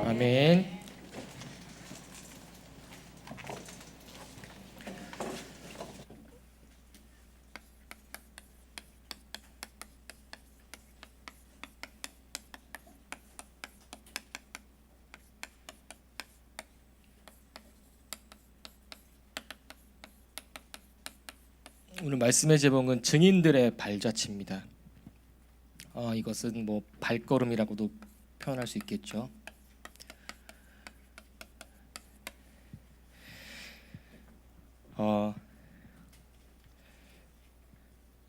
아멘. 오늘 말씀의 제목은 증인들의 발자취입니다. 이것은 뭐 발걸음이라고도 표현할 수 있겠죠.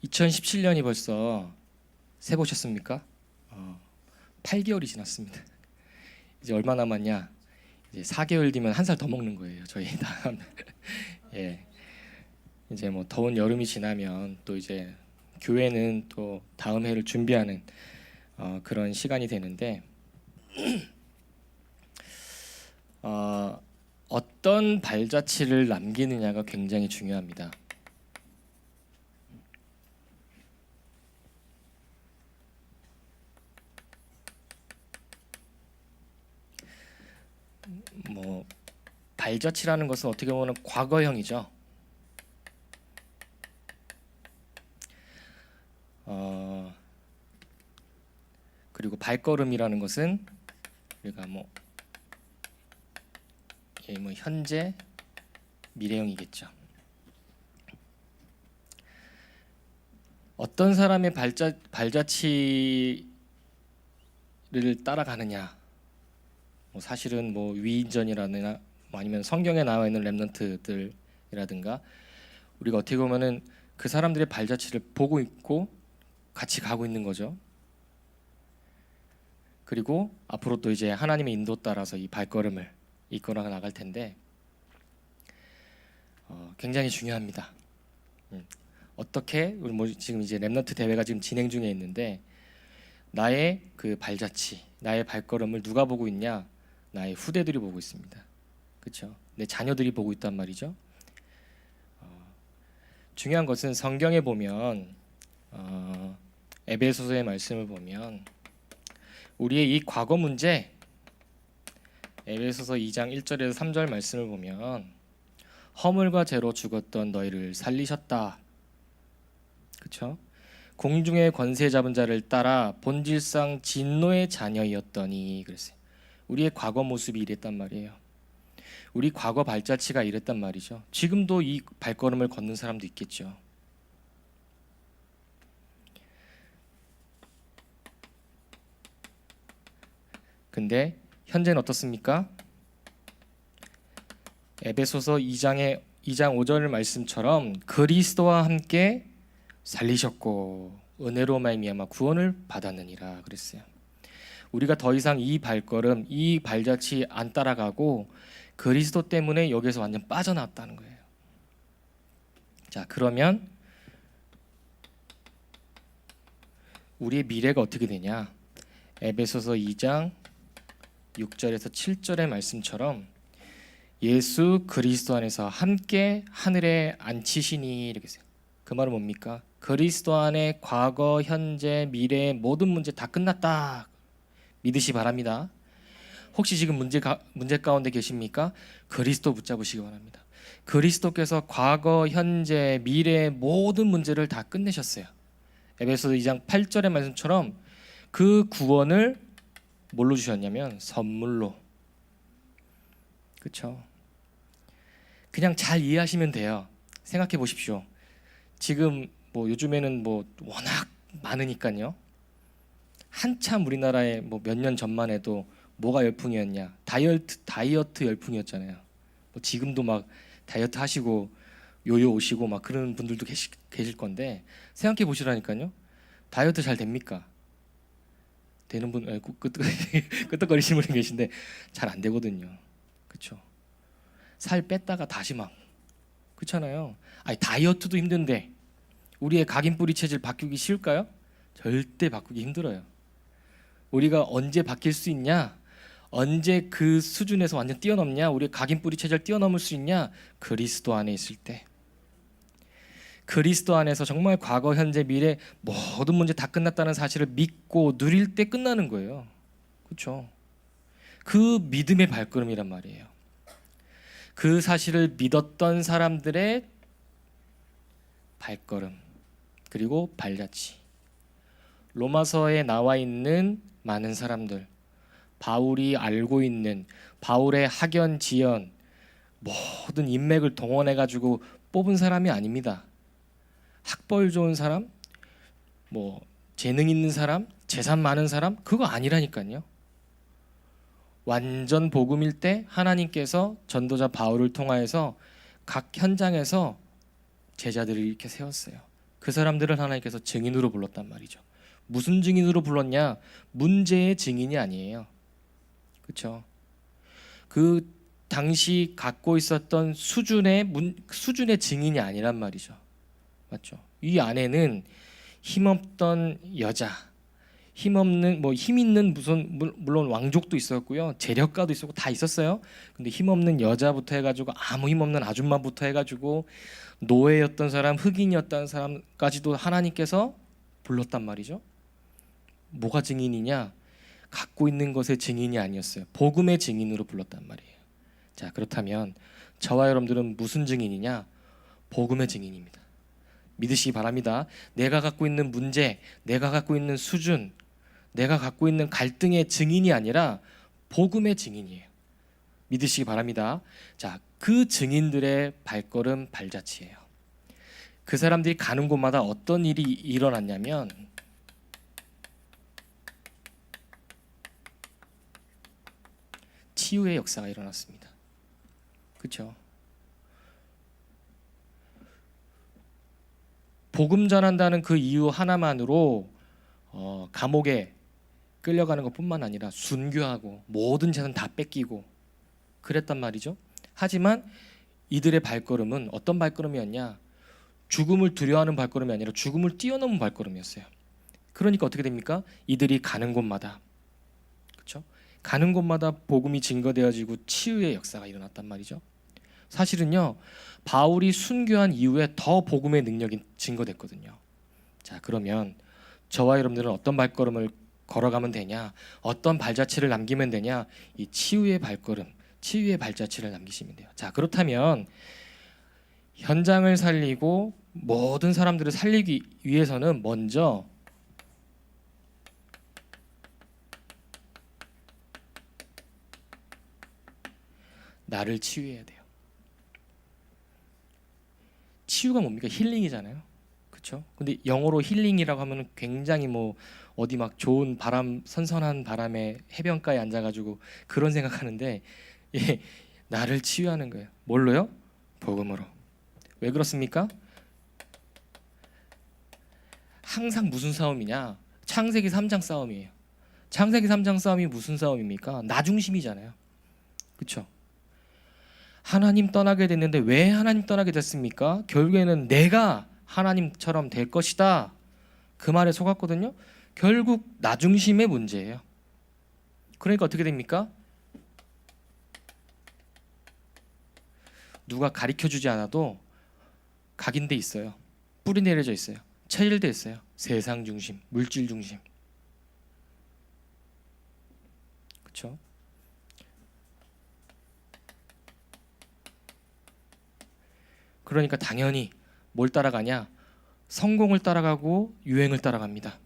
2017년이 벌써 세보셨습니까? 8개월이 지났습니다. 이제 얼마 남았냐? 이제 4개월 뒤면 한 살 더 먹는 거예요. 저희 다음. 예. 이제 뭐 더운 여름이 지나면 또 이제 교회는 또 다음 해를 준비하는 그런 시간이 되는데 어떤 발자취를 남기느냐가 굉장히 중요합니다. 뭐 발자취라는 것은 어떻게 보면 과거형이죠. 그리고 발걸음이라는 것은 우리가 뭐 현재 미래형이겠죠. 어떤 사람의 발자취를 따라가느냐, 사실은 뭐 위인전이라든가 아니면 성경에 나와 있는 렘넌트들이라든가 우리가 어떻게 보면은 그 사람들의 발자취를 보고 있고 같이 가고 있는 거죠. 그리고 앞으로 또 이제 하나님의 인도 따라서 이 발걸음을 이끌어 나갈 텐데 굉장히 중요합니다. 어떻게 우리 뭐 지금 이제 렘넌트 대회가 지금 진행 중에 있는데 나의 그 발자취, 나의 발걸음을 누가 보고 있냐? 나의 후대들이 보고 있습니다. 그렇죠? 내 자녀들이 보고 있단 말이죠. 중요한 것은 성경에 보면 에베소서의 말씀을 보면 우리의 이 과거 문제, 에베소서 2장 1절에서 3절 말씀을 보면 허물과 죄로 죽었던 너희를 살리셨다. 그렇죠? 공중의 권세 잡은 자를 따라 본질상 진노의 자녀이었더니 그랬어요. 우리의 과거 모습이 이랬단 말이에요. 우리 과거 발자취가 이랬단 말이죠. 지금도 이 발걸음을 걷는 사람도 있겠죠. 근데 현재는 어떻습니까? 에베소서 2장 5절 말씀처럼 그리스도와 함께 살리셨고 은혜로 말미암아 구원을 받았느니라 그랬어요. 우리가 더 이상 이 발걸음, 이 발자취 안 따라가고 그리스도 때문에 여기서 완전 빠져나왔다는 거예요. 자, 그러면 우리의 미래가 어떻게 되냐? 에베소서 2장 6절에서 7절의 말씀처럼 예수 그리스도 안에서 함께 하늘에 앉히시니 이렇게 했어요. 그 말은 뭡니까? 그리스도 안에 과거, 현재, 미래의 모든 문제 다 끝났다. 믿으시 바랍니다. 혹시 지금 문제 가운데 계십니까? 그리스도 붙잡으시기 바랍니다. 그리스도께서 과거, 현재, 미래의 모든 문제를 다 끝내셨어요. 에베소서 2장 8절의 말씀처럼 그 구원을 뭘로 주셨냐면 선물로. 그렇죠? 그냥 잘 이해하시면 돼요. 생각해 보십시오. 지금 뭐 요즘에는 뭐 워낙 많으니까요. 한참 우리나라에 뭐 몇 년 전만 해도 뭐가 열풍이었냐? 다이어트 열풍이었잖아요. 뭐 지금도 막 다이어트 하시고 요요 오시고 막 그런 분들도 계실 건데 생각해 보시라니까요. 다이어트 잘 됩니까? 되는 분 끄떡거리시는 분이 계신데 잘 안 되거든요. 그렇죠? 살 뺐다가 다시 막 그렇잖아요. 아니 다이어트도 힘든데 우리의 각인뿌리 체질 바꾸기 쉬울까요? 절대 바꾸기 힘들어요. 우리가 언제 바뀔 수 있냐? 언제 그 수준에서 완전 뛰어넘냐? 우리의 각인뿌리 체질 뛰어넘을 수 있냐? 그리스도 안에 있을 때. 그리스도 안에서 정말 과거, 현재, 미래 모든 문제 다 끝났다는 사실을 믿고 누릴 때 끝나는 거예요. 그렇죠? 그 믿음의 발걸음이란 말이에요. 그 사실을 믿었던 사람들의 발걸음, 그리고 발자취. 로마서에 나와 있는 많은 사람들, 바울이 알고 있는 바울의 학연, 지연, 모든 인맥을 동원해 가지고 뽑은 사람이 아닙니다. 학벌 좋은 사람, 뭐 재능 있는 사람, 재산 많은 사람, 그거 아니라니까요. 완전 복음일 때 하나님께서 전도자 바울을 통하여서 각 현장에서 제자들을 이렇게 세웠어요. 그 사람들을 하나님께서 증인으로 불렀단 말이죠. 무슨 증인으로 불렀냐? 문제의 증인이 아니에요. 그렇죠? 그 당시 갖고 있었던 수준의 증인이 아니란 말이죠. 맞죠? 이 안에는 힘없던 여자, 힘없는 힘 있는 물론 왕족도 있었고요, 재력가도 있었고 다 있었어요. 근데 힘없는 여자부터 해가지고 아무 힘없는 아줌마부터 해가지고 노예였던 사람, 흑인이었던 사람까지도 하나님께서 불렀단 말이죠. 뭐가 증인이냐? 갖고 있는 것의 증인이 아니었어요. 복음의 증인으로 불렀단 말이에요. 자, 그렇다면 저와 여러분들은 무슨 증인이냐? 복음의 증인입니다. 믿으시기 바랍니다. 내가 갖고 있는 문제, 내가 갖고 있는 수준, 내가 갖고 있는 갈등의 증인이 아니라 복음의 증인이에요. 믿으시기 바랍니다. 자, 그 증인들의 발걸음, 발자취예요. 그 사람들이 가는 곳마다 어떤 일이 일어났냐면 치유의 역사가 일어났습니다. 그렇죠? 복음 전한다는 그 이유 하나만으로 감옥에 끌려가는 것뿐만 아니라 순교하고 모든 재산 다 뺏기고 그랬단 말이죠. 하지만 이들의 발걸음은 어떤 발걸음이었냐? 죽음을 두려워하는 발걸음이 아니라 죽음을 뛰어넘은 발걸음이었어요. 그러니까 어떻게 됩니까? 이들이 가는 곳마다, 그렇죠? 가는 곳마다 복음이 증거되어지고 치유의 역사가 일어났단 말이죠. 사실은요, 바울이 순교한 이후에 더 복음의 능력이 증거됐거든요. 자, 그러면 저와 여러분들은 어떤 발걸음을 걸어가면 되냐? 어떤 발자취를 남기면 되냐? 이 치유의 발걸음, 치유의 발자취를 남기시면 돼요. 자, 그렇다면 현장을 살리고 모든 사람들을 살리기 위해서는 먼저 나를 치유해야 돼요. 치유가 뭡니까? 힐링이잖아요. 그렇죠? 근데 영어로 힐링이라고 하면 굉장히 어디 막 좋은 바람, 선선한 바람에 해변가에 앉아가지고 그런 생각하는데, 예, 나를 치유하는 거예요. 뭘로요? 복음으로. 왜 그렇습니까? 항상 무슨 싸움이냐? 창세기 3장 싸움이에요. 창세기 3장 싸움이 무슨 싸움입니까? 나 중심이잖아요. 그렇죠? 하나님 떠나게 됐는데 왜 하나님 떠나게 됐습니까? 결국에는 내가 하나님처럼 될 것이다, 그 말에 속았거든요. 결국 나 중심의 문제예요. 그러니까 어떻게 됩니까? 누가 가르쳐주지 않아도 각인돼 있어요. 뿌리 내려져 있어요. 체질돼 있어요. 세상 중심, 물질 중심. 그렇죠? 그러니까 당연히 뭘 따라가냐? 성공을 따라가고 유행을 따라갑니다.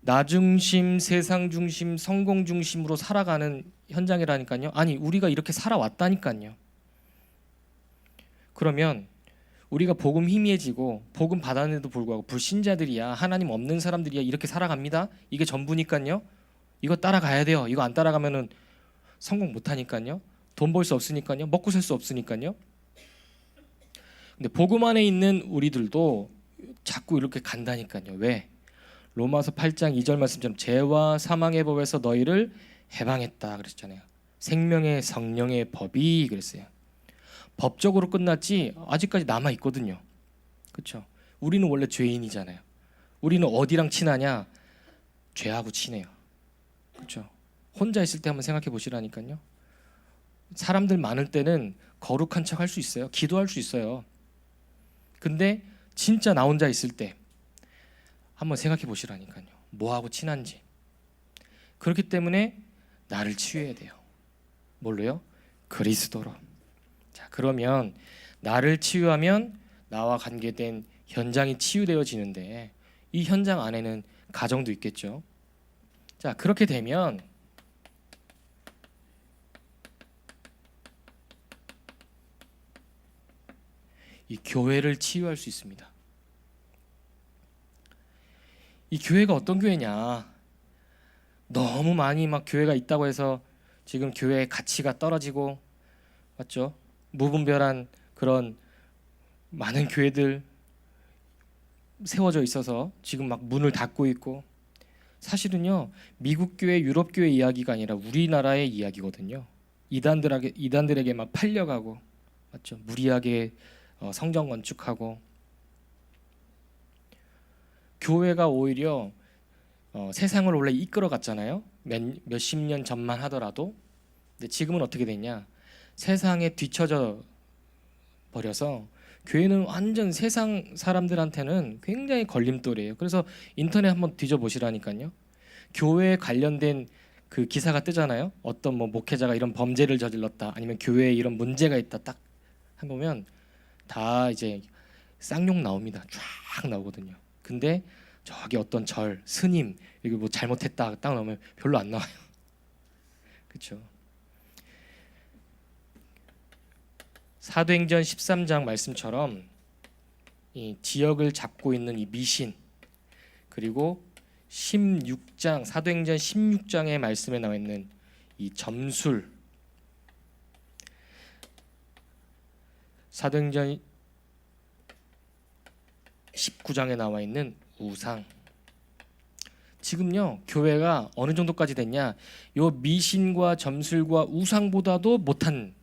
나 중심, 세상 중심, 성공 중심으로 살아가는 현장이라니까요. 아니, 우리가 이렇게 살아왔다니까요. 그러면 우리가 복음 희미해지고 복음 받았는데도 불구하고 불신자들이야, 하나님 없는 사람들이야, 이렇게 살아갑니다. 이게 전부니까요. 이거 따라가야 돼요. 이거 안 따라가면은 성공 못하니까요. 돈 벌 수 없으니까요. 먹고 살 수 없으니까요. 근데 복음 안에 있는 우리들도 자꾸 이렇게 간다니까요. 왜? 로마서 8장 2절 말씀처럼 죄와 사망의 법에서 너희를 해방했다 그랬잖아요. 생명의 성령의 법이 그랬어요. 법적으로 끝났지 아직까지 남아 있거든요. 그렇죠? 우리는 원래 죄인이잖아요. 우리는 어디랑 친하냐? 죄하고 친해요. 그렇죠? 혼자 있을 때 한번 생각해 보시라니까요. 사람들 많을 때는 거룩한 척 할 수 있어요. 기도할 수 있어요. 근데 진짜 나 혼자 있을 때 한번 생각해 보시라니까요. 뭐하고 친한지. 그렇기 때문에 나를 치유해야 돼요. 뭘로요? 그리스도로. 자, 그러면 나를 치유하면 나와 관계된 현장이 치유되어지는데 이 현장 안에는 가정도 있겠죠. 자, 그렇게 되면 이 교회를 치유할 수 있습니다. 이 교회가 어떤 교회냐? 너무 많이 막 교회가 있다고 해서 지금 교회의 가치가 떨어지고, 맞죠? 무분별한 그런 많은 교회들 세워져 있어서 지금 막 문을 닫고 있고, 사실은요 미국 교회, 유럽 교회 이야기가 아니라 우리나라의 이야기거든요. 이단들에게 막 팔려가고, 맞죠? 무리하게 성전 건축하고, 교회가 오히려 세상을 원래 이끌어갔잖아요. 몇십 년 전만 하더라도. 근데 지금은 어떻게 됐냐? 세상에 뒤처져 버려서 교회는 완전 세상 사람들한테는 굉장히 걸림돌이에요. 그래서 인터넷 한번 뒤져보시라니까요. 교회에 관련된 그 기사가 뜨잖아요. 어떤 뭐 목회자가 이런 범죄를 저질렀다, 아니면 교회에 이런 문제가 있다, 딱 해보면 다 이제 쌍욕 나옵니다. 쫙 나오거든요. 근데 저기 어떤 스님 이거 뭐 잘못했다 딱 나오면 별로 안 나와요. 그렇죠? 사도행전 13장 말씀처럼 이 지역을 잡고 있는 이 미신, 그리고 16장 사도행전 16장의 말씀에 나와 있는 이 점술, 사도행전 19장에 나와 있는 우상. 지금요 교회가 어느 정도까지 됐냐? 요 미신과 점술과 우상보다도 못한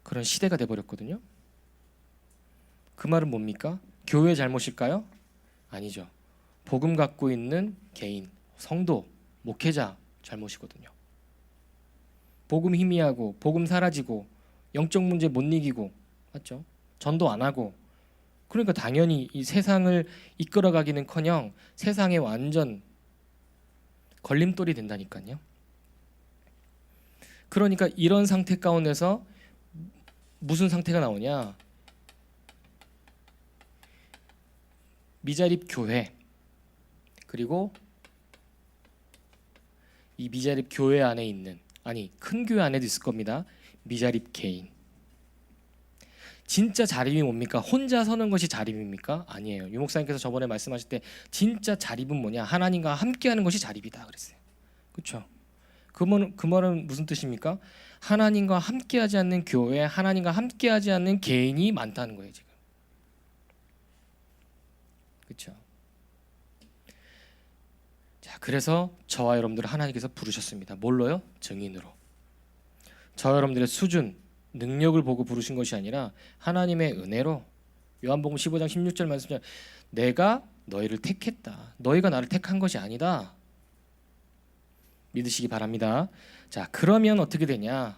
그런 시대가 돼버렸거든요. 그 말은 뭡니까? 교회의 잘못일까요? 아니죠. 복음 갖고 있는 개인, 성도, 목회자 잘못이거든요. 복음 희미하고, 복음 사라지고, 영적 문제 못 이기고, 맞죠? 전도 안 하고, 그러니까 당연히 이 세상을 이끌어가기는커녕 세상에 완전 걸림돌이 된다니까요. 그러니까 이런 상태 가운데서 무슨 상태가 나오냐? 미자립 교회, 그리고 이 미자립 교회 안에 있는, 아니 큰 교회 안에도 있을 겁니다, 미자립 개인. 진짜 자립이 뭡니까? 혼자 서는 것이 자립입니까? 아니에요. 유 목사님께서 저번에 말씀하실 때 진짜 자립은 뭐냐? 하나님과 함께하는 것이 자립이다 그랬어요. 그렇죠? 그 말은 무슨 뜻입니까? 하나님과 함께하지 않는 교회, 하나님과 함께하지 않는 개인이 많다는 거예요 지금. 그렇죠? 자, 그래서 저와 여러분들을 하나님께서 부르셨습니다. 뭘로요? 증인으로. 저와 여러분들의 수준, 능력을 보고 부르신 것이 아니라 하나님의 은혜로. 요한복음 15장 16절 말씀처럼 내가 너희를 택했다. 너희가 나를 택한 것이 아니다. 믿으시기 바랍니다. 자, 그러면 어떻게 되냐?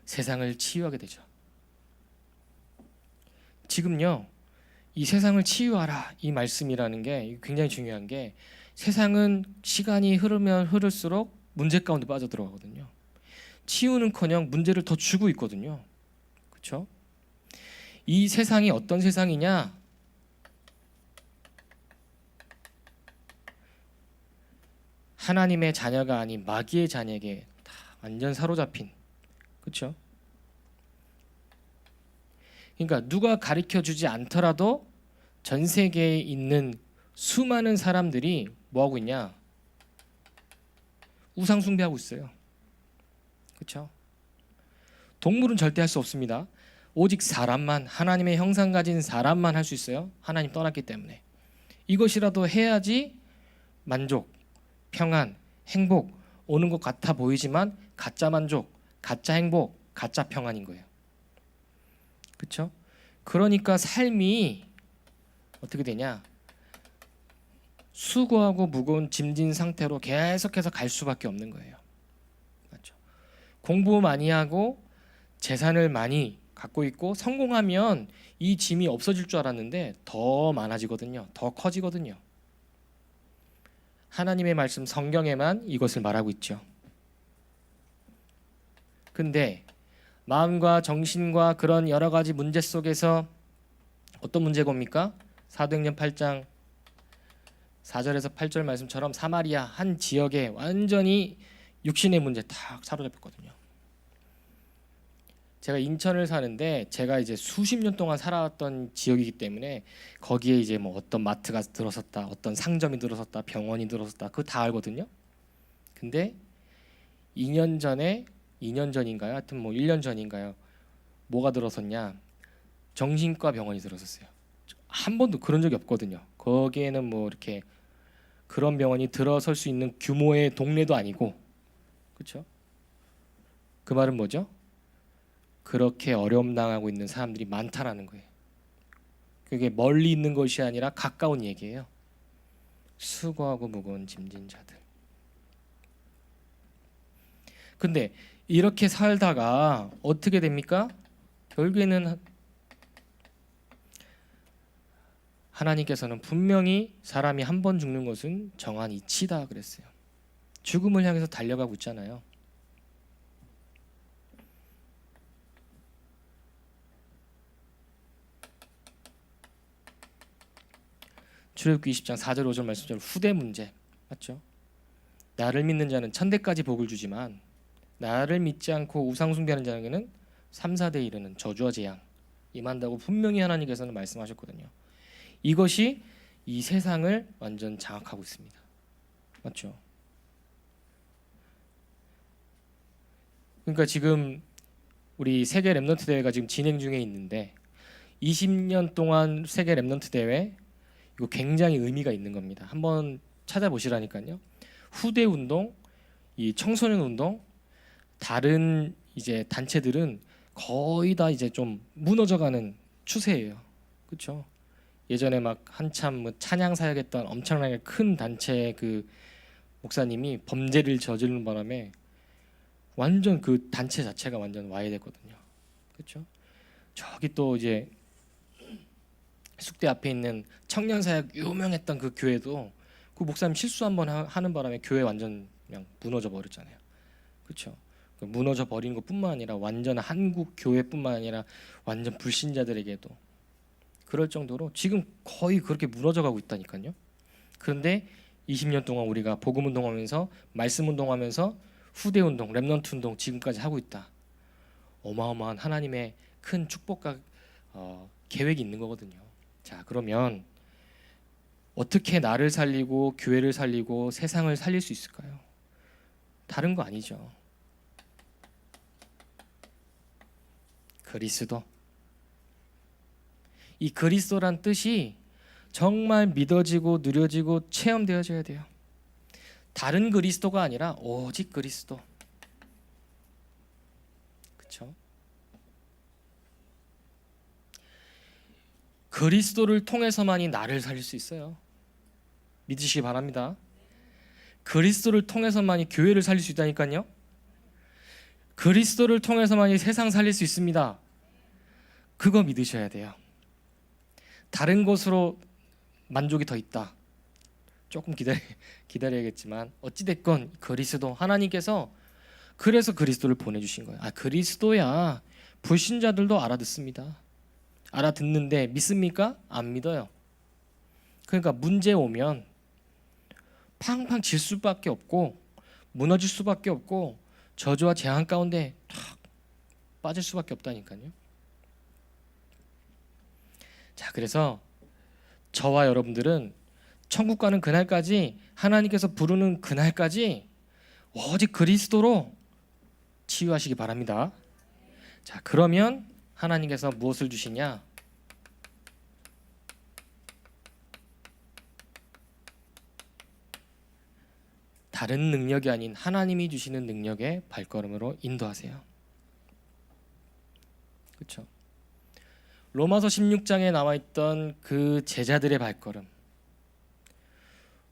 세상을 치유하게 되죠. 지금요 이 세상을 치유하라, 이 말씀이라는 게 굉장히 중요한 게, 세상은 시간이 흐르면 흐를수록 문제 가운데 빠져들어가거든요. 치유는커녕 문제를 더 주고 있거든요. 그렇죠? 이 세상이 어떤 세상이냐? 하나님의 자녀가 아닌 마귀의 자녀에게 다 완전 사로잡힌, 그렇죠? 그러니까 누가 가르쳐주지 않더라도 전 세계에 있는 수많은 사람들이 뭐하고 있냐? 우상 숭배하고 있어요. 그렇죠? 동물은 절대 할 수 없습니다. 오직 사람만, 하나님의 형상 가진 사람만 할 수 있어요. 하나님 떠났기 때문에. 이것이라도 해야지 만족, 평안, 행복 오는 것 같아 보이지만 가짜 만족, 가짜 행복, 가짜 평안인 거예요. 그렇죠? 그러니까 삶이 어떻게 되냐? 수고하고 무거운 짐진 상태로 계속해서 갈 수밖에 없는 거예요. 맞죠? 공부 많이 하고 재산을 많이 갖고 있고 성공하면 이 짐이 없어질 줄 알았는데 더 많아지거든요. 더 커지거든요. 하나님의 말씀 성경에만 이것을 말하고 있죠. 근데 마음과 정신과 그런 여러 가지 문제 속에서 어떤 문제가 옵니까? 사도행전 8장 4절에서 8절 말씀처럼 사마리아 한 지역에 완전히 육신의 문제 탁 사로잡혔거든요. 제가 인천을 사는데 제가 이제 수십 년 동안 살아왔던 지역이기 때문에 거기에 이제 뭐 어떤 마트가 들어섰다, 어떤 상점이 들어섰다, 병원이 들어섰다, 그거 다 알거든요. 근데 2년 전인가요? 하여튼 뭐 1년 전인가요? 뭐가 들어섰냐? 정신과 병원이 들어섰어요. 한 번도 그런 적이 없거든요. 거기에는 뭐 이렇게 그런 병원이 들어설 수 있는 규모의 동네도 아니고, 그렇죠? 그 말은 뭐죠? 그렇게 어려움 당하고 있는 사람들이 많다라는 거예요. 그게 멀리 있는 것이 아니라 가까운 얘기예요. 수고하고 무거운 짐진 자들. 근데 이렇게 살다가 어떻게 됩니까? 결국에는 하나님께서는 분명히 사람이 한 번 죽는 것은 정한 이치다 그랬어요. 죽음을 향해서 달려가고 있잖아요. 출애굽기 20장 4절 5절 말씀처럼 후대 문제 맞죠? 나를 믿는 자는 천대까지 복을 주지만 나를 믿지 않고 우상 숭배하는 자에게는 3, 4대 이르는 저주와 재앙 임한다고 분명히 하나님께서는 말씀하셨거든요. 이것이 이 세상을 완전 장악하고 있습니다. 맞죠? 그러니까 지금 우리 세계 랩넌트 대회가 지금 진행 중에 있는데 20년 동안 세계 랩넌트 대회 이거 굉장히 의미가 있는 겁니다. 한번 찾아보시라니까요. 후대 운동, 이 청소년 운동, 다른 이제 단체들은 거의 다 이제 좀 무너져가는 추세예요. 그렇죠? 예전에 막 한참 뭐 찬양 사역했던 엄청나게 큰 단체 그 목사님이 범죄를 저지르는 바람에 완전 그 단체 자체가 완전 와해됐거든요. 그렇죠? 저기 또 이제 숙대 앞에 있는 청년 사역 유명했던 그 교회도 그 목사님 실수 한번 하는 바람에 교회 완전 그냥 무너져 버렸잖아요. 그렇죠? 무너져 버린 것뿐만 아니라 완전 한국 교회뿐만 아니라 완전 불신자들에게도 그럴 정도로 지금 거의 그렇게 무너져 가고 있다니까요. 그런데 20년 동안 우리가 복음 운동하면서 말씀 운동하면서 후대 운동, 렘넌트 운동 지금까지 하고 있다. 어마어마한 하나님의 큰 축복과 계획이 있는 거거든요. 자, 그러면 어떻게 나를 살리고 교회를 살리고 세상을 살릴 수 있을까요? 다른 거 아니죠. 그리스도. 이 그리스도란 뜻이 정말 믿어지고 누려지고 체험되어져야 돼요. 다른 그리스도가 아니라 오직 그리스도. 그렇죠? 그리스도를 통해서만이 나를 살릴 수 있어요. 믿으시기 바랍니다. 그리스도를 통해서만이 교회를 살릴 수 있다니까요. 그리스도를 통해서만이 세상 살릴 수 있습니다. 그거 믿으셔야 돼요. 다른 것으로 만족이 더 있다. 조금 기다려야겠지만 어찌됐건 그리스도 하나님께서 그래서 그리스도를 보내주신 거예요. 아, 그리스도야. 불신자들도 알아듣습니다. 알아듣는데 믿습니까? 안 믿어요. 그러니까 문제 오면 팡팡 질 수밖에 없고 무너질 수밖에 없고 저주와 재앙 가운데 탁 빠질 수밖에 없다니까요. 자, 그래서 저와 여러분들은 천국 가는 그날까지 하나님께서 부르는 그날까지 오직 그리스도로 치유하시기 바랍니다. 자, 그러면 하나님께서 무엇을 주시냐? 다른 능력이 아닌 하나님이 주시는 능력의 발걸음으로 인도하세요. 그렇죠? 로마서 16장에 나와 있던 그 제자들의 발걸음.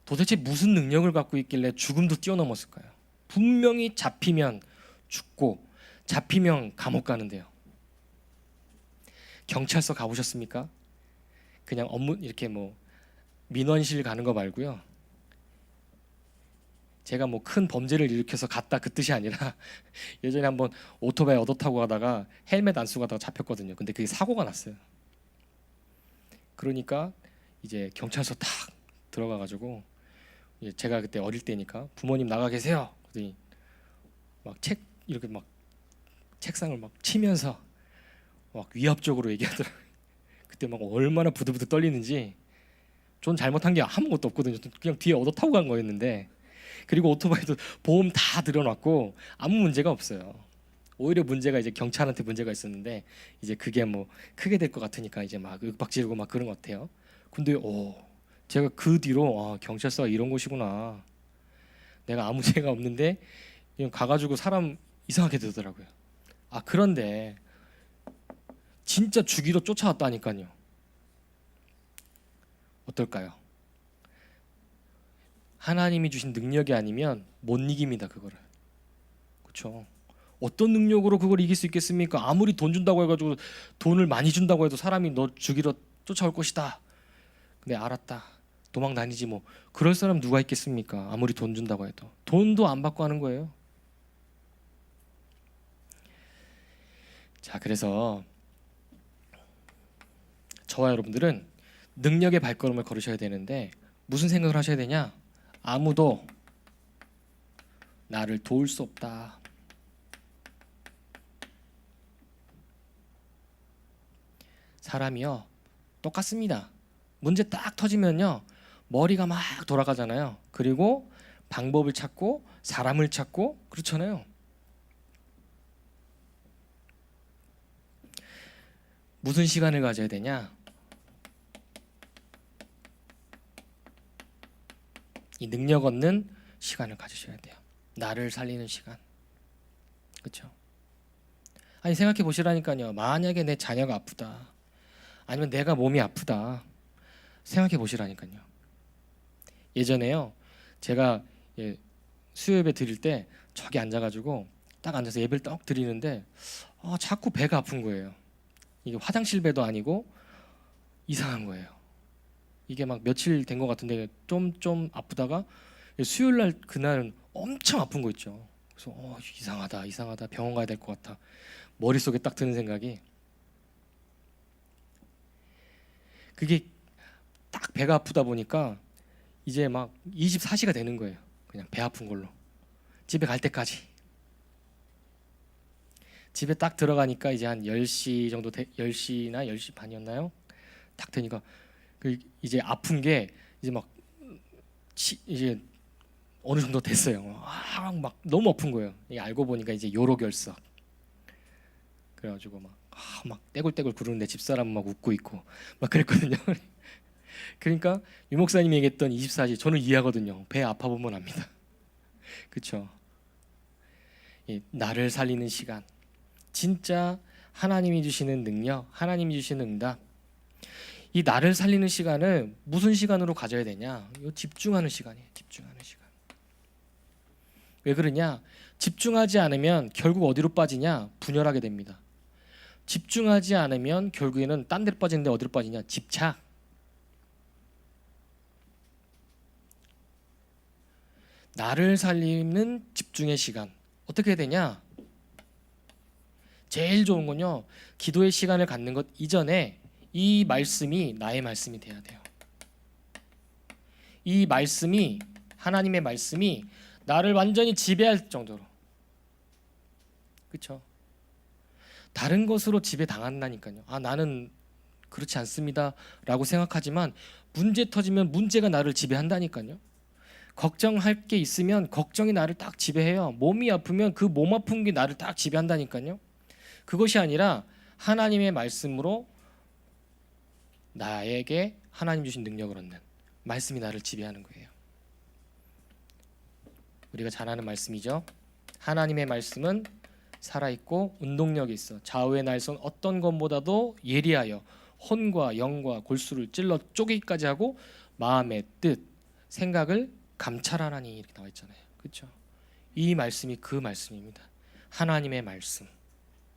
도대체 무슨 능력을 갖고 있길래 죽음도 뛰어넘었을까요? 분명히 잡히면 죽고 잡히면 감옥 가는데요. 경찰서 가보셨습니까? 그냥 업무 이렇게 뭐 민원실 가는 거 말고요. 제가 뭐 큰 범죄를 일으켜서 갔다 그 뜻이 아니라 예전에 한번 오토바이 얻어 타고 가다가 헬멧 안 쓰고 가다가 잡혔거든요. 근데 그게 사고가 났어요. 그러니까 이제 경찰서 탁 들어가 가지고 제가 그때 어릴 때니까 부모님 나가 계세요. 그랬더니 막 이렇게 막 책상을 막 치면서 막 위압적으로 얘기하더라고요. 그때 막 얼마나 부들부들 떨리는지. 전 잘못한 게 아무것도 없거든요. 그냥 뒤에 얻어 타고 간 거였는데, 그리고 오토바이도 보험 다 들여놨고 아무 문제가 없어요. 오히려 문제가 이제 경찰한테 문제가 있었는데, 이제 그게 뭐 크게 될 것 같으니까 이제 막 윽박지르고 막 그런 것 같아요. 근데 제가 그 뒤로 경찰서가 이런 곳이구나. 내가 아무 죄가 없는데 그냥 가가지고 사람 이상하게 되더라고요. 그런데 진짜 죽이러 쫓아왔다니까요. 어떨까요? 하나님이 주신 능력이 아니면 못 이깁니다. 그거를. 그렇죠? 어떤 능력으로 그걸 이길 수 있겠습니까? 아무리 돈 준다고 해가지고, 돈을 많이 준다고 해도 사람이 너 죽이러 쫓아올 것이다. 근데 알았다. 도망 다니지 뭐. 그럴 사람 누가 있겠습니까? 아무리 돈 준다고 해도. 돈도 안 받고 하는 거예요. 자, 그래서 저와 여러분들은 능력의 발걸음을 걸으셔야 되는데, 무슨 생각을 하셔야 되냐? 아무도 나를 도울 수 없다. 사람이요, 똑같습니다. 문제 딱 터지면요, 머리가 막 돌아가잖아요. 그리고 방법을 찾고 사람을 찾고 그렇잖아요. 무슨 시간을 가져야 되냐? 이 능력 얻는 시간을 가지셔야 돼요. 나를 살리는 시간. 그렇죠? 아니, 생각해 보시라니까요. 만약에 내 자녀가 아프다, 아니면 내가 몸이 아프다, 생각해 보시라니까요. 예전에요, 제가 수요 예배 드릴 때 저기 앉아가지고 딱 앉아서 예배를 딱 드리는데 자꾸 배가 아픈 거예요. 이게 화장실 배도 아니고 이상한 거예요. 이게 막 며칠 된 것 같은데 좀 아프다가 수요일 날 그날은 엄청 아픈 거 있죠. 그래서 이상하다 병원 가야 될 것 같아. 머릿속에 딱 드는 생각이, 그게 딱 배가 아프다 보니까 이제 막 24시가 되는 거예요. 그냥 배 아픈 걸로 집에 갈 때까지. 집에 딱 들어가니까 이제 한 10시 정도 10시나 10시 반이었나요? 딱 되니까 이제 아픈 게 이제 막 이제 어느 정도 됐어요. 막 너무 아픈 거예요. 알고 보니까 이제 요로결석. 그래가지고 막 떼굴떼굴 구르는데 집사람은 막 웃고 있고 막 그랬거든요. 그러니까 유 목사님이 얘기했던 24시 저는 이해하거든요. 배 아파 보면 압니다. 그렇죠? 나를 살리는 시간, 진짜 하나님이 주시는 능력, 하나님이 주시는 응답. 이 나를 살리는 시간을 무슨 시간으로 가져야 되냐? 집중하는 시간이에요. 집중하는 시간. 왜 그러냐? 집중하지 않으면 결국 어디로 빠지냐? 분열하게 됩니다. 집중하지 않으면 결국에는 딴 데로 빠지는데 어디로 빠지냐? 집착. 나를 살리는 집중의 시간. 어떻게 해야 되냐? 제일 좋은 건요, 기도의 시간을 갖는 것 이전에 이 말씀이 나의 말씀이 돼야 돼요. 이 말씀이, 하나님의 말씀이 나를 완전히 지배할 정도로. 그렇죠? 다른 것으로 지배당한다니까요. 나는 그렇지 않습니다 라고 생각하지만 문제 터지면 문제가 나를 지배한다니까요. 걱정할 게 있으면 걱정이 나를 딱 지배해요. 몸이 아프면 그 몸 아픈 게 나를 딱 지배한다니까요. 그것이 아니라 하나님의 말씀으로 나에게 하나님 주신 능력을 얻는 말씀이 나를 지배하는 거예요. 우리가 잘 아는 말씀이죠. 하나님의 말씀은 살아있고 운동력이 있어 좌우의 날선 어떤 것보다도 예리하여 혼과 영과 골수를 찔러 쪼개기까지 하고 마음의 뜻, 생각을 감찰하나니, 이렇게 나와 있잖아요. 그렇죠? 이 말씀이 그 말씀입니다. 하나님의 말씀.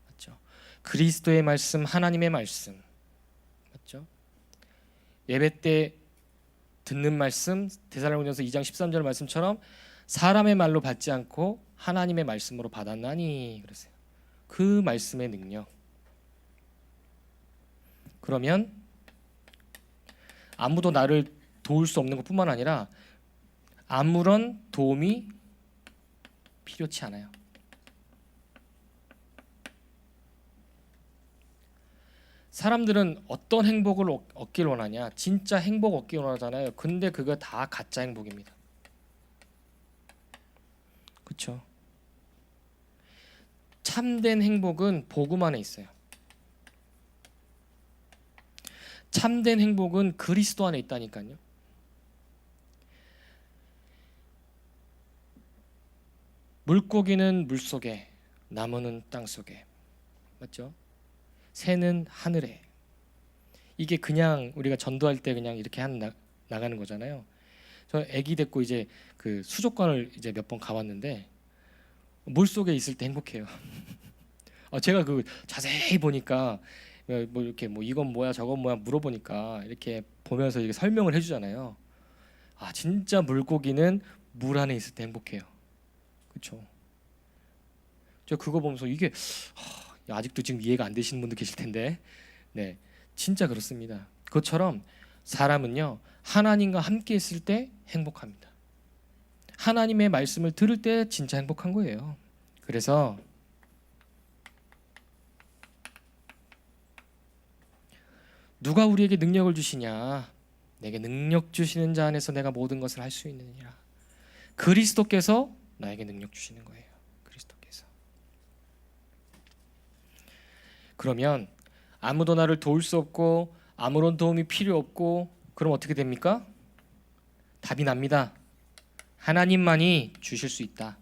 맞죠? 그리스도의 말씀, 하나님의 말씀, 맞죠? 예배 때 듣는 말씀, 데살로니가서 2장 13절 말씀처럼 사람의 말로 받지 않고 하나님의 말씀으로 받았나니 그러세요. 그 말씀의 능력. 그러면 아무도 나를 도울 수 없는 것뿐만 아니라 아무런 도움이 필요치 않아요. 사람들은 어떤 행복을 얻길 원하냐? 진짜 행복 얻길 원하잖아요. 근데 그거 다 가짜 행복입니다. 그렇죠? 참된 행복은 복음 안에 있어요. 참된 행복은 그리스도 안에 있다니까요. 물고기는 물속에, 나무는 땅속에, 맞죠? 새는 하늘에. 이게 그냥 우리가 전도할 때 그냥 이렇게 나가는 거잖아요. 저 아기 데리고 이제 그 수족관을 이제 몇 번 가봤는데 물 속에 있을 때 행복해요. 제가 그 자세히 보니까 뭐 이렇게 뭐 이건 뭐야 저건 뭐야 물어보니까 이렇게 보면서 이렇게 설명을 해주잖아요. 진짜 물고기는 물 안에 있을 때 행복해요. 그렇죠? 저 그거 보면서 이게 아직도 지금 이해가 안 되시는 분도 계실 텐데, 네, 진짜 그렇습니다. 그것처럼 사람은요 하나님과 함께 있을 때 행복합니다. 하나님의 말씀을 들을 때 진짜 행복한 거예요. 그래서 누가 우리에게 능력을 주시냐? 내게 능력 주시는 자 안에서 내가 모든 것을 할 수 있느니라. 그리스도께서 나에게 능력 주시는 거예요. 그리스도께서. 그러면 아무도 나를 도울 수 없고 아무런 도움이 필요 없고 그럼 어떻게 됩니까? 답이 납니다. 하나님만이 주실 수 있다.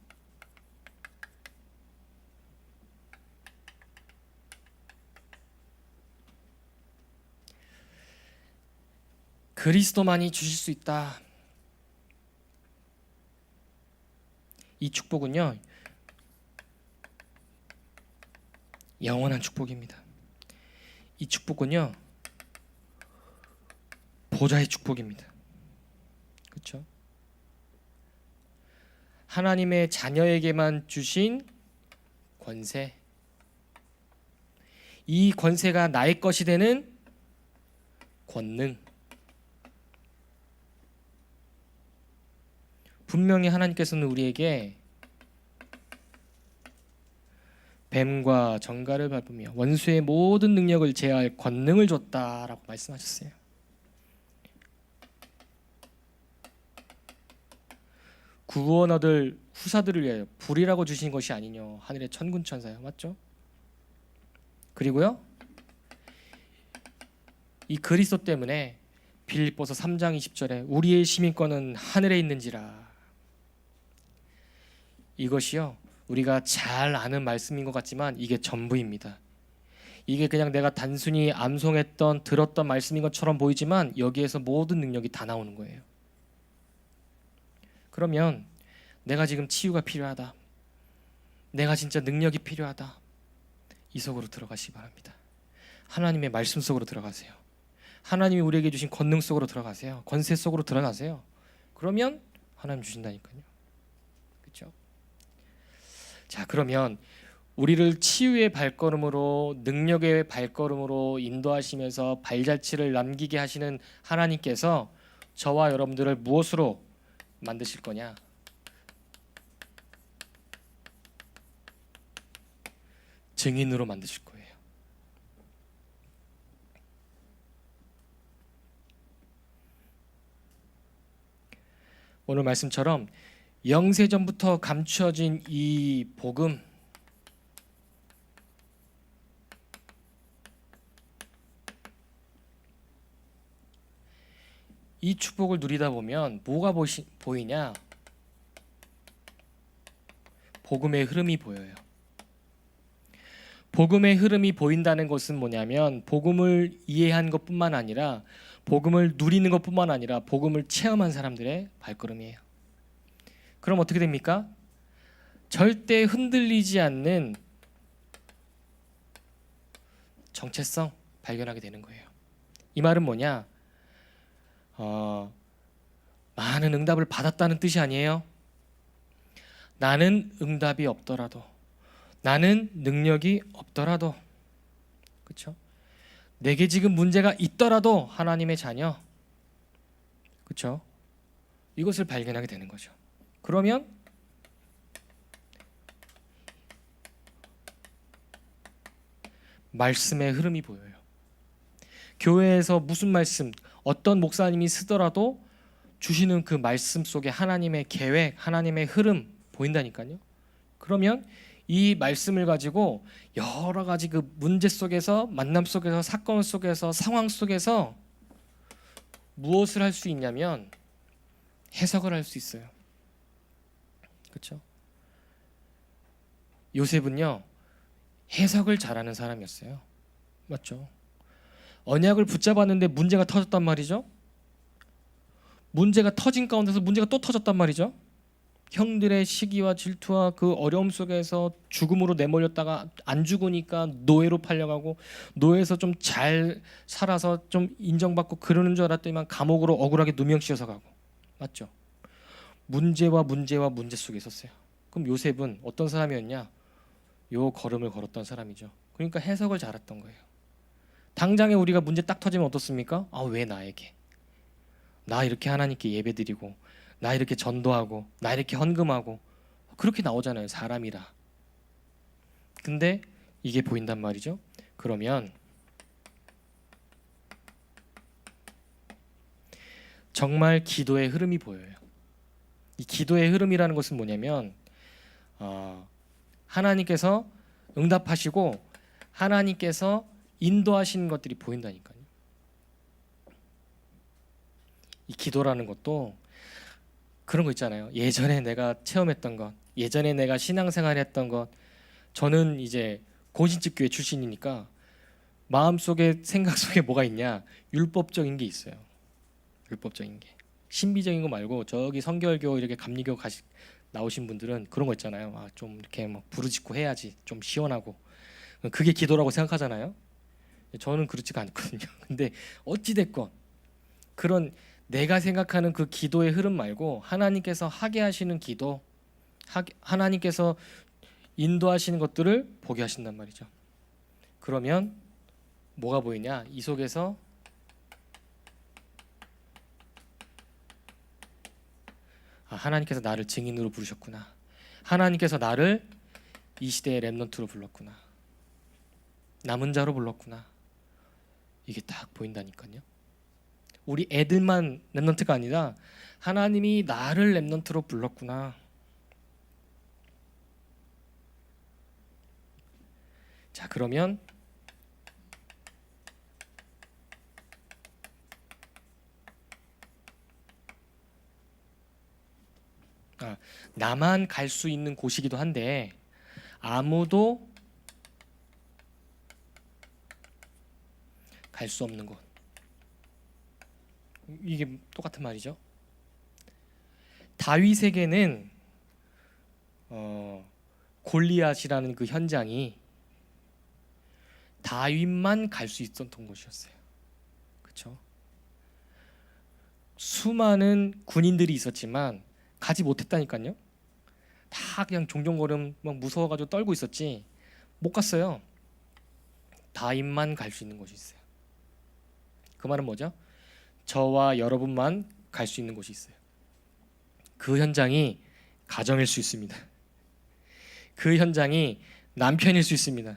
그리스도만이 주실 수 있다. 이 축복은요 영원한 축복입니다. 이 축복은요 보좌의 축복입니다. 그렇죠? 하나님의 자녀에게만 주신 권세. 이 권세가 나의 것이 되는 권능. 분명히 하나님께서는 우리에게 뱀과 정갈을 밟으며 원수의 모든 능력을 제어할 권능을 줬다라고 말씀하셨어요. 구원 얻을 후사들을 위하여 불이라고 주신 것이 아니뇨 하늘의 천군 천사요. 맞죠? 그리고요 이 그리스도 때문에 빌립보서 3장 20절에 우리의 시민권은 하늘에 있는지라. 이것이요 우리가 잘 아는 말씀인 것 같지만 이게 전부입니다. 이게 그냥 내가 단순히 암송했던 들었던 말씀인 것처럼 보이지만 여기에서 모든 능력이 다 나오는 거예요. 그러면 내가 지금 치유가 필요하다, 내가 진짜 능력이 필요하다, 이 속으로 들어가시기 바랍니다. 하나님의 말씀 속으로 들어가세요. 하나님이 우리에게 주신 권능 속으로 들어가세요. 권세 속으로 들어가세요. 그러면 하나님 주신다니까요. 그렇죠? 자, 그러면 우리를 치유의 발걸음으로 능력의 발걸음으로 인도하시면서 발자취를 남기게 하시는 하나님께서 저와 여러분들을 무엇으로 만드실 거냐? 증인으로 만드실 거예요. 오늘 말씀처럼 영세전부터 감추어진 이 복음, 이 축복을 누리다 보면 뭐가 보이냐? 복음의 흐름이 보여요. 복음의 흐름이 보인다는 것은 뭐냐면 복음을 이해한 것뿐만 아니라 복음을 누리는 것뿐만 아니라 복음을 체험한 사람들의 발걸음이에요. 그럼 어떻게 됩니까? 절대 흔들리지 않는 정체성 발견하게 되는 거예요. 이 말은 뭐냐? 많은 응답을 받았다는 뜻이 아니에요. 나는 응답이 없더라도, 나는 능력이 없더라도, 그렇죠? 내게 지금 문제가 있더라도 하나님의 자녀, 그렇죠? 이것을 발견하게 되는 거죠. 그러면 말씀의 흐름이 보여요. 교회에서 무슨 말씀, 어떤 목사님이 쓰더라도 주시는 그 말씀 속에 하나님의 계획, 하나님의 흐름 보인다니까요. 그러면 이 말씀을 가지고 여러 가지 그 문제 속에서, 만남 속에서, 사건 속에서, 상황 속에서 무엇을 할 수 있냐면 해석을 할 수 있어요. 그렇죠? 요셉은요, 해석을 잘하는 사람이었어요. 맞죠? 언약을 붙잡았는데 문제가 터졌단 말이죠. 문제가 터진 가운데서 문제가 또 터졌단 말이죠. 형들의 시기와 질투와 그 어려움 속에서 죽음으로 내몰렸다가 안 죽으니까 노예로 팔려가고, 노예에서 좀 잘 살아서 좀 인정받고 그러는 줄 알았더니만 감옥으로 억울하게 누명 씌워서 가고. 맞죠? 문제와 문제 속에 있었어요. 그럼 요셉은 어떤 사람이었냐? 요 걸음을 걸었던 사람이죠. 그러니까 해석을 잘했던 거예요. 당장에 우리가 문제 딱 터지면 어떻습니까? 왜 나에게? 나 이렇게 하나님께 예배드리고, 나 이렇게 전도하고, 나 이렇게 헌금하고, 그렇게 나오잖아요, 사람이라. 근데 이게 보인단 말이죠. 그러면 정말 기도의 흐름이 보여요. 이 기도의 흐름이라는 것은 뭐냐면 하나님께서 응답하시고 하나님께서 인도하시는 것들이 보인다니까요. 이 기도라는 것도 그런 거 있잖아요. 예전에 내가 체험했던 것, 예전에 내가 신앙생활 했던 것. 저는 이제 공신집 교회 출신이니까 마음속에, 생각 속에 뭐가 있냐? 율법적인 게 있어요. 율법적인 게. 신비적인 거 말고 저기 성결교 이렇게 감리교 나오신 분들은 그런 거 있잖아요. 좀 이렇게 막 부르짖고 해야지 좀 시원하고, 그게 기도라고 생각하잖아요. 저는 그렇지가 않거든요. 근데 어찌 됐건 그런 내가 생각하는 그 기도의 흐름 말고 하나님께서 하게 하시는 기도, 하나님께서 인도하시는 것들을 보게 하신단 말이죠. 그러면 뭐가 보이냐? 이 속에서 하나님께서 나를 증인으로 부르셨구나. 하나님께서 나를 이 시대의 렘넌트로 불렀구나. 남은 자로 불렀구나. 이게 딱 보인다니까요. 우리 애들만 렘넌트가 아니라 하나님이 나를 렘넌트로 불렀구나. 자, 그러면 나만 갈 수 있는 곳이기도 한데 아무도 갈 수 없는 곳. 이게 똑같은 말이죠. 다윗에게는 골리앗이라는 그 현장이 다윗만 갈 수 있었던 곳이었어요. 그렇죠? 수많은 군인들이 있었지만 가지 못했다니까요. 다 그냥 종종거림 막 무서워가지고 떨고 있었지 못 갔어요. 다윗만 갈 수 있는 곳이 있어요. 그 말은 뭐죠? 저와 여러분만 갈 수 있는 곳이 있어요. 그 현장이 가정일 수 있습니다. 그 현장이 남편일 수 있습니다.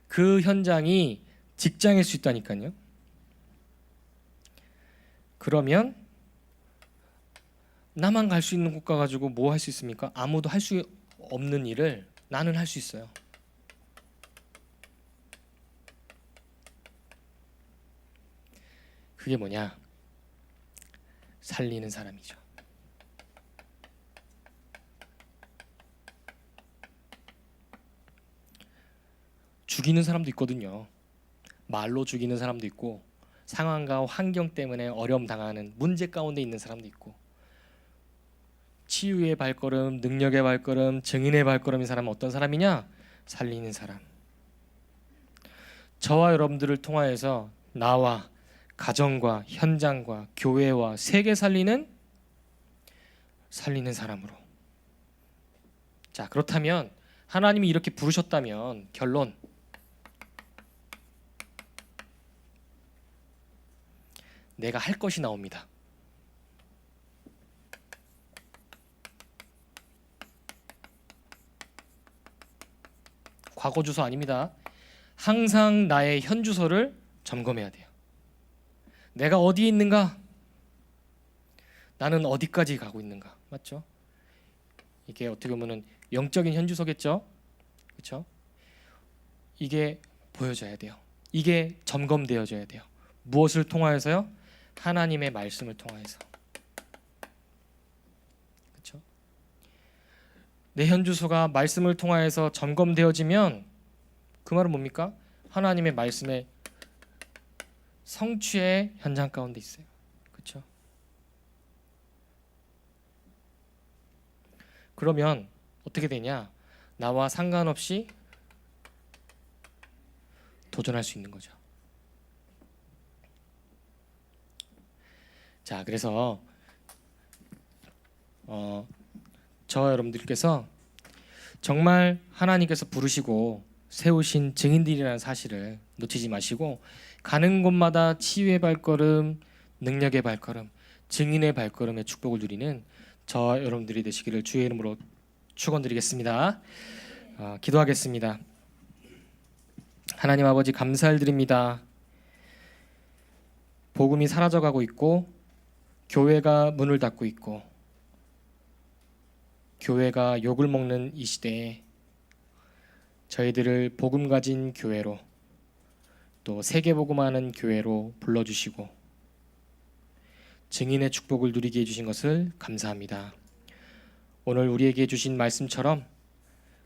그 현장이 직장일 수 있다니까요. 그러면 나만 갈 수 있는 곳 가가지고 뭐 할 수 있습니까? 아무도 할 수 없는 일을 나는 할 수 있어요. 그게 뭐냐? 살리는 사람이죠. 죽이는 사람도 있거든요. 말로 죽이는 사람도 있고, 상황과 환경 때문에 어려움 당하는 문제 가운데 있는 사람도 있고, 치유의 발걸음, 능력의 발걸음, 증인의 발걸음인 사람은 어떤 사람이냐? 살리는 사람. 저와 여러분들을 통하여서 나와 가정과 현장과 교회와 세계 살리는 사람으로. 자, 그렇다면 하나님이 이렇게 부르셨다면 결론, 내가 할 것이 나옵니다. 과거 주소 아닙니다. 항상 나의 현 주소를 점검해야 돼요. 내가 어디에 있는가? 나는 어디까지 가고 있는가? 맞죠? 이게 어떻게 보면은 영적인 현 주소겠죠? 그렇죠? 이게 보여져야 돼요. 이게 점검되어져야 돼요. 무엇을 통하여서요? 하나님의 말씀을 통하여서. 그렇죠? 내 현 주소가 말씀을 통하여서 점검되어지면 그 말은 뭡니까? 하나님의 말씀의 성취의 현장 가운데 있어요. 그렇죠? 그러면 어떻게 되냐? 나와 상관없이 도전할 수 있는 거죠. 자, 그래서 저와 여러분들께서 정말 하나님께서 부르시고 세우신 증인들이라는 사실을 놓치지 마시고 가는 곳마다 치유의 발걸음, 능력의 발걸음, 증인의 발걸음의 축복을 누리는 저와 여러분들이 되시기를 주의 이름으로 축원드리겠습니다. 기도하겠습니다. 하나님 아버지 감사드립니다. 복음이 사라져가고 있고 교회가 문을 닫고 있고 교회가 욕을 먹는 이 시대에 저희들을 복음 가진 교회로 또 세계복음하는 교회로 불러주시고 증인의 축복을 누리게 해주신 것을 감사합니다. 오늘 우리에게 주신 말씀처럼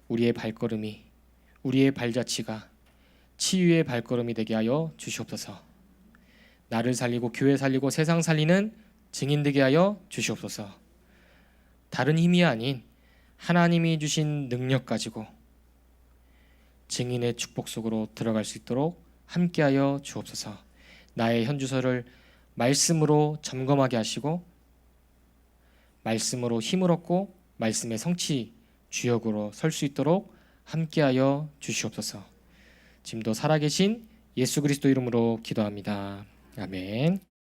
우리의 발걸음이, 우리의 발자취가 치유의 발걸음이 되게 하여 주시옵소서. 나를 살리고 교회 살리고 세상 살리는 증인 되게 하여 주시옵소서. 다른 힘이 아닌 하나님이 주신 능력 가지고 증인의 축복 속으로 들어갈 수 있도록 함께하여 주옵소서. 나의 현 주소를 말씀으로 점검하게 하시고 말씀으로 힘을 얻고 말씀의 성취 주역으로 설 수 있도록 함께하여 주시옵소서. 지금도 살아계신 예수 그리스도 이름으로 기도합니다. 아멘.